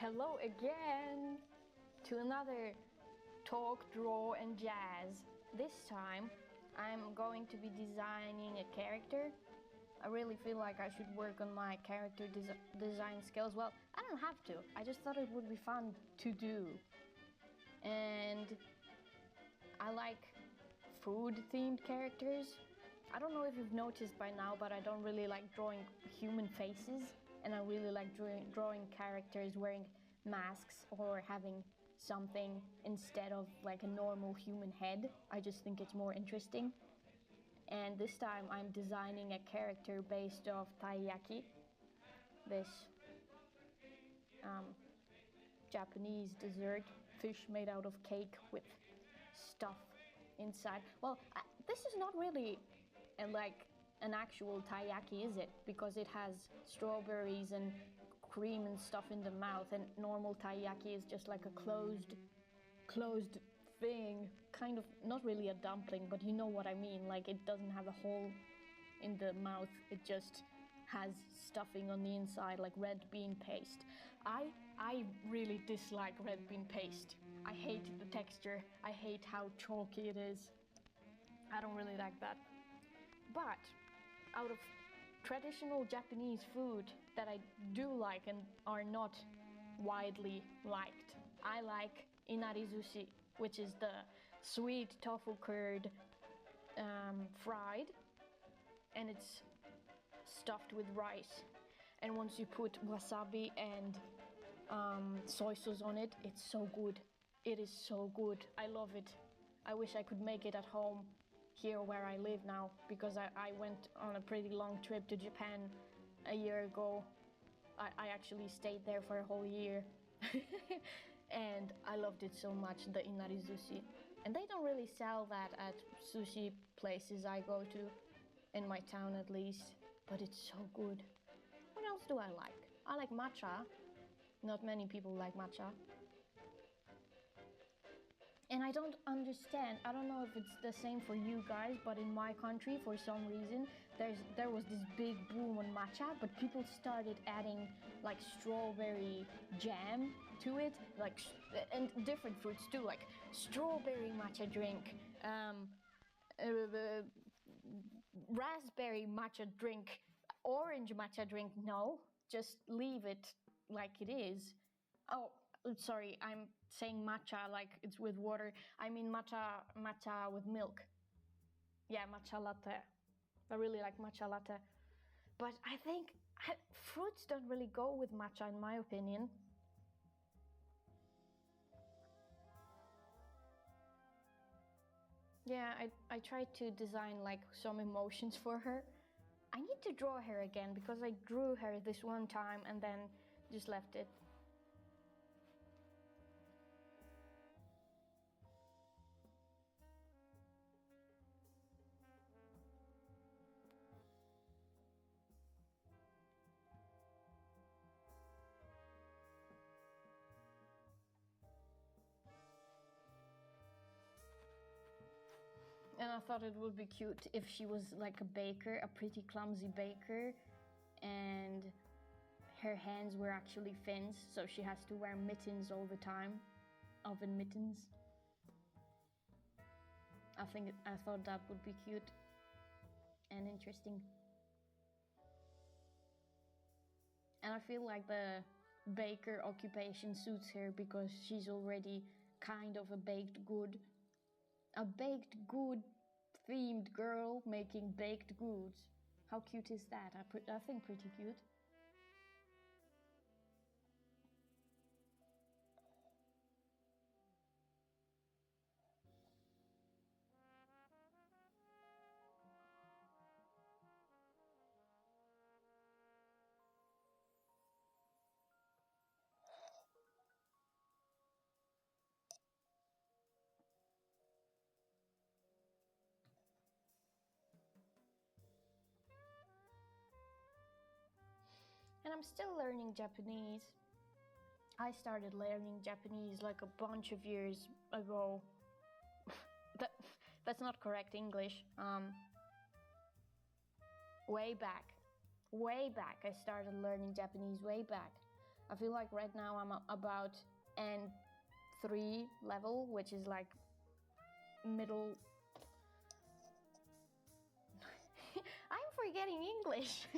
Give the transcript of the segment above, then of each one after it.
Hello again to another talk, draw and jazz. This time I'm going to be designing a character. I really feel like I should work on my character design skills. Well, I don't have to. I just thought it would be fun to do. And I like food-themed characters. I don't know if you've noticed by now, but I don't really like drawing human faces. And I really like drawing characters wearing masks or having something instead of like a normal human head. I just think it's more interesting. And this time I'm designing a character based off Taiyaki, this Japanese dessert, fish made out of cake with stuff inside. Well, this is not really like an actual taiyaki, is it? Because it has strawberries and cream and stuff in the mouth, and normal taiyaki is just like a closed thing, kind of, not really a dumpling, but you know what I mean, like it doesn't have a hole in the mouth, it just has stuffing on the inside, like red bean paste. I really dislike red bean paste. I hate the texture, I hate how chalky it is. I don't really like that. But out of traditional Japanese food that I do like and are not widely liked, I like inari sushi, which is the sweet tofu curd fried, and it's stuffed with rice. And once you put wasabi and soy sauce on it, it's so good. It is so good. I love it. I wish I could make it at home here where I live now, because I went on a pretty long trip to Japan a year ago. I actually stayed there for a whole year and I loved it so much, the inari sushi. And they don't really sell that at sushi places I go to, in my town at least, but it's so good. What else do I like? I like matcha. Not many people like matcha. And I don't understand, I don't know if it's the same for you guys, but in my country, for some reason, there was this big boom on matcha, but people started adding like strawberry jam to it, like, and different fruits too, like strawberry matcha drink, raspberry matcha drink, orange matcha drink. No, just leave it like it is. Oh, sorry, I'm saying matcha like it's with water. I mean matcha with milk. Yeah, matcha latte. I really like matcha latte. But I think fruits don't really go with matcha, in my opinion. Yeah, I tried to design like some emotions for her. I need to draw her again, because I drew her this one time and then just left it. And I thought it would be cute if she was like a baker, a pretty clumsy baker, and her hands were actually fins, so she has to wear mittens all the time, oven mittens. I thought that would be cute and interesting. And I feel like the baker occupation suits her, because she's already kind of a baked good themed girl making baked goods. How cute is that? I think pretty cute. And I'm still learning Japanese. I started learning Japanese like a bunch of years ago. That's not correct English. Way back. I started learning Japanese way back. I feel like right now I'm about N3 level, which is like middle. I'm forgetting English.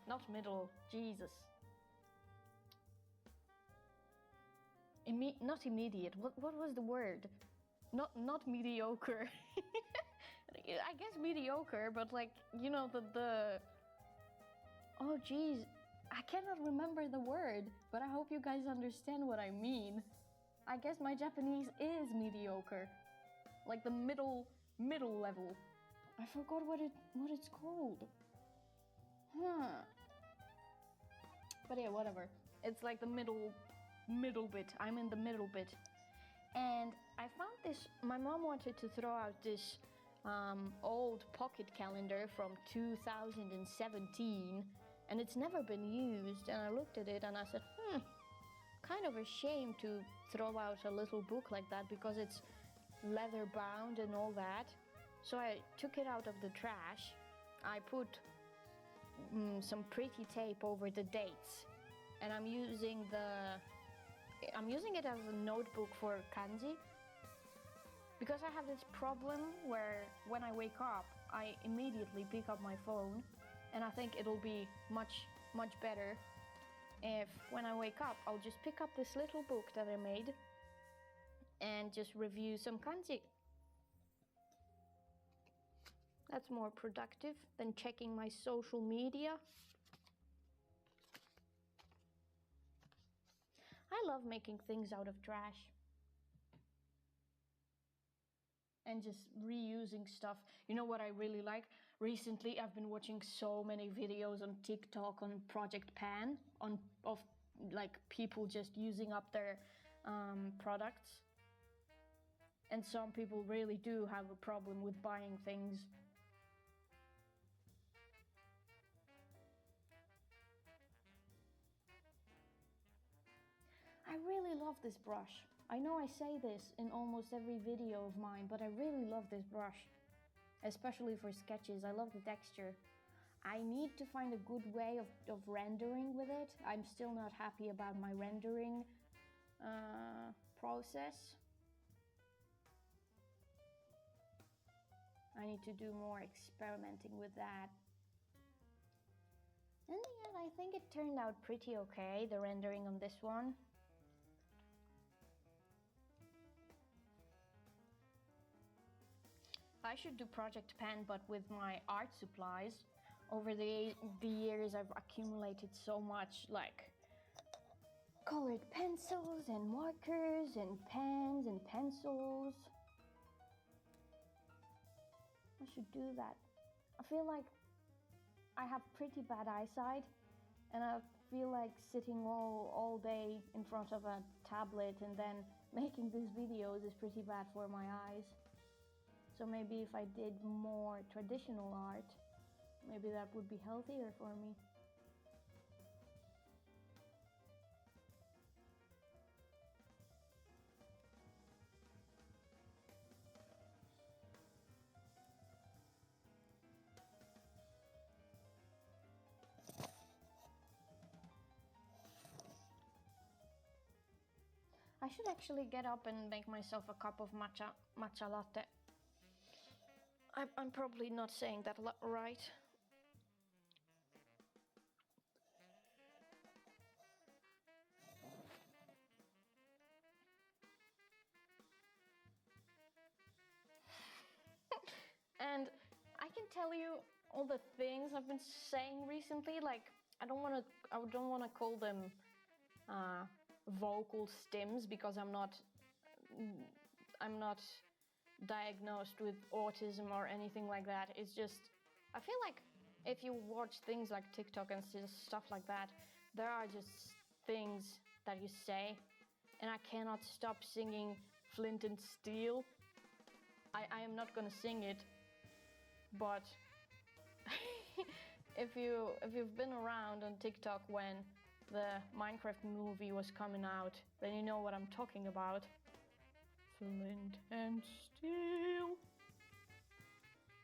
Not middle, Jesus. Not immediate. What was the word? Not mediocre. I guess mediocre, but like, you know, the oh geez, I cannot remember the word, but I hope you guys understand what I mean. I guess my Japanese is mediocre, like the middle level. I forgot what it's called. But yeah, whatever. It's like the middle bit. I'm in the middle bit. And I found this, my mom wanted to throw out this old pocket calendar from 2017, and it's never been used. And I looked at it and I said, kind of a shame to throw out a little book like that because it's leather bound and all that. So I took it out of the trash. I put some pretty tape over the dates, and I'm using it as a notebook for kanji, because I have this problem where when I wake up, I immediately pick up my phone, and I think it'll be much better if when I wake up, I'll just pick up this little book that I made and just review some kanji. That's more productive than checking my social media. I love making things out of trash. And just reusing stuff. You know what I really like? Recently, I've been watching so many videos on TikTok on Project Pan, of like people just using up their products. And some people really do have a problem with buying things. I really love this brush. I know I say this in almost every video of mine, but I really love this brush. Especially for sketches, I love the texture. I need to find a good way of rendering with it. I'm still not happy about my rendering process. I need to do more experimenting with that. In the end, I think it turned out pretty okay, the rendering on this one. I should do Project Pen, but with my art supplies. Over the years, I've accumulated so much, like colored pencils and markers and pens and pencils. I should do that. I feel like I have pretty bad eyesight, and I feel like sitting all day in front of a tablet and then making these videos is pretty bad for my eyes. So maybe if I did more traditional art, maybe that would be healthier for me. I should actually get up and make myself a cup of matcha latte. I'm probably not saying that right. And I can tell you all the things I've been saying recently. Like I don't want to call them vocal stims because I'm not diagnosed with autism or anything like that. It's just, I feel like if you watch things like TikTok and stuff like that, there are just things that you say, and I cannot stop singing Flint and Steel. I am not gonna sing it, but if you've been around on TikTok when the Minecraft movie was coming out, then you know what I'm talking about. Flint and Steel.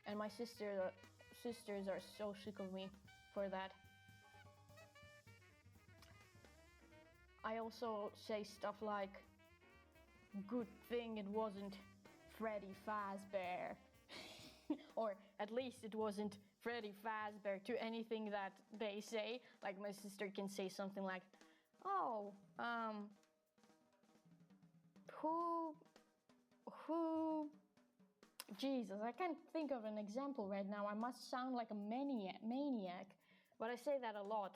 And my sisters are so sick of me for that. I also say stuff like, good thing it wasn't Freddy Fazbear. Or at least it wasn't Freddy Fazbear to anything that they say. Like my sister can say something like, oh, who, Jesus, I can't think of an example right now. I must sound like a maniac, but I say that a lot.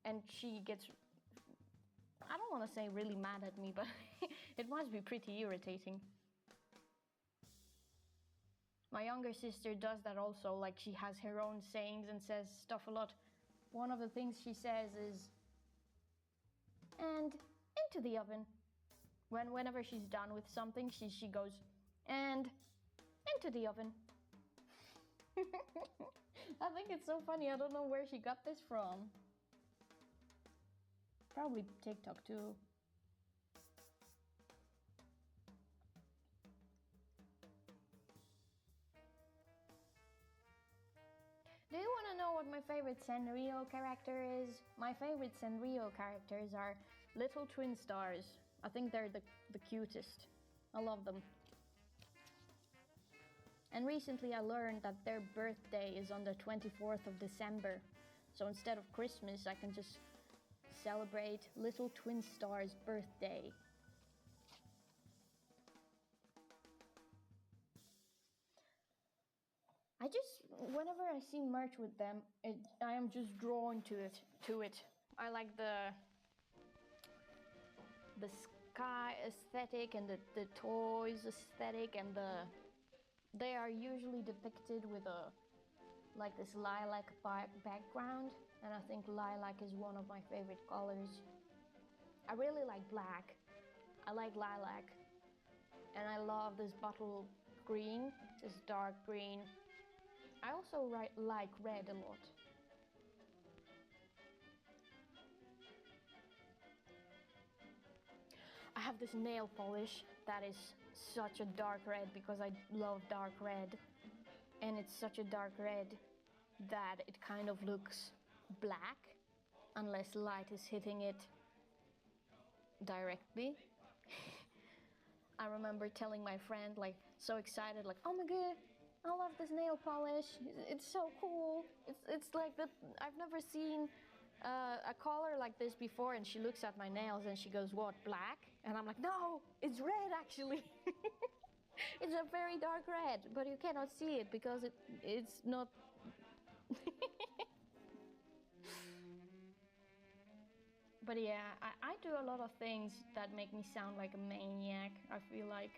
And she gets, I don't want to say really mad at me, but it must be pretty irritating. My younger sister does that also, like she has her own sayings and says stuff a lot. One of the things she says is, and into the oven. Whenever she's done with something, she goes, and into the oven. I think it's so funny. I don't know where she got this from. Probably TikTok too. Do you want to know what my favorite Sanrio character is? My favorite Sanrio characters are little twin stars. I think they're the cutest. I love them. And recently I learned that their birthday is on the 24th of December. So instead of Christmas, I can just celebrate little twin stars' birthday. Whenever I see merch with them, I am just drawn to it. I like the sky aesthetic and the toys aesthetic, and they are usually depicted with like this lilac background, and I think lilac is one of my favorite colors. I really like black. I like lilac, and I love this bottle green, this dark green. I also like red a lot. I have this nail polish that is such a dark red because I love dark red, and it's such a dark red that it kind of looks black unless light is hitting it directly. I remember telling my friend, like, so excited, like, oh my god, I love this nail polish, it's so cool, it's like that, I've never seen a color like this before. And she looks at my nails and she goes, what, black? And I'm like, no, it's red actually. It's a very dark red, but you cannot see it because it's not. But yeah, I do a lot of things that make me sound like a maniac, I feel like.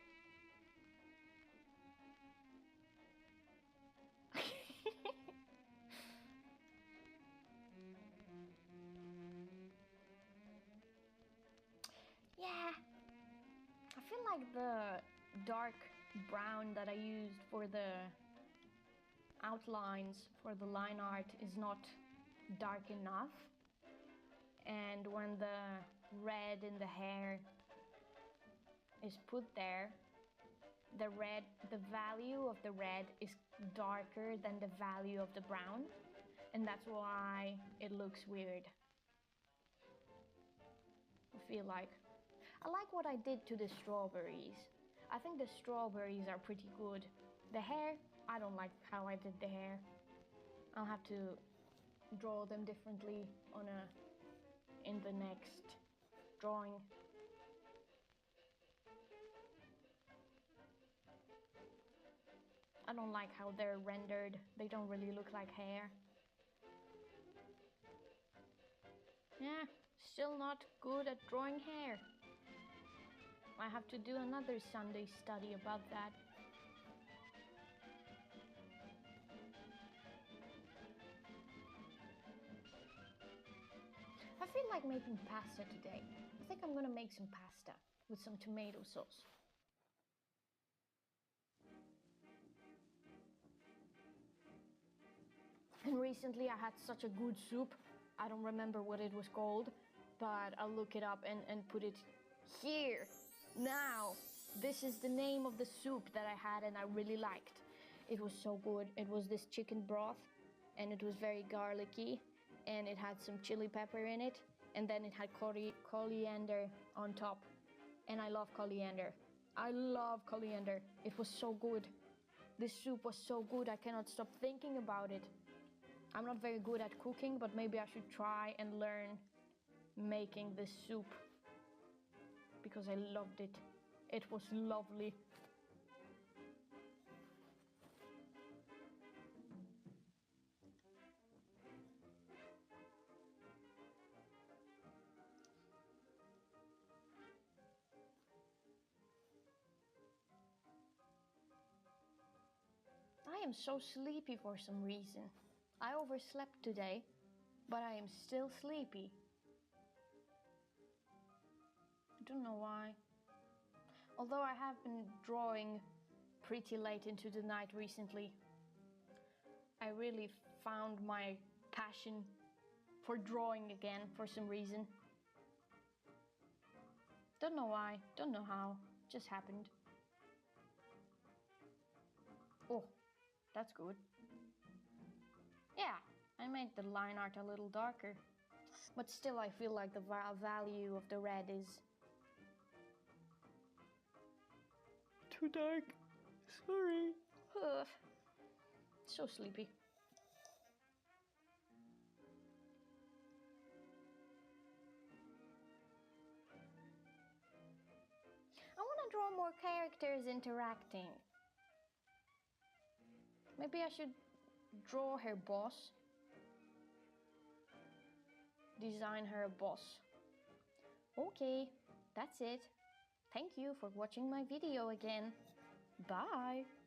Yeah, I feel like the dark brown that I used for the outlines, for the line art, is not dark enough. And when the red in the hair is put there, the value of the red is darker than the value of the brown, and that's why it looks weird. I feel like I like what I did to the strawberries. I think the strawberries are pretty good. The hair, I don't like how I did the hair. I'll have to draw them differently in the next drawing. I don't like how they're rendered. They don't really look like hair. Yeah, still not good at drawing hair. I have to do another Sunday study about that. I feel like making pasta today. I think I'm gonna make some pasta with some tomato sauce. And recently I had such a good soup. I don't remember what it was called, but I'll look it up and put it here. Now, this is the name of the soup that I had and I really liked. It was so good. It was this chicken broth, and it was very garlicky, and it had some chili pepper in it, and then it had coriander on top, and I love coriander. I love coriander. It was so good. This soup was so good, I cannot stop thinking about it. I'm not very good at cooking, but maybe I should try and learn making this soup, because I loved it. It was lovely. I am so sleepy for some reason. I overslept today, but I am still sleepy. I don't know why. Although I have been drawing pretty late into the night recently, I really found my passion for drawing again for some reason. Don't know why, don't know how, just happened. Oh, that's good. Yeah, I made the line art a little darker, but still I feel like the value of the red is too dark. Sorry. Ugh. So sleepy. I want to draw more characters interacting. Maybe I should draw her boss. Design her a boss. Okay, that's it. Thank you for watching my video again. Bye!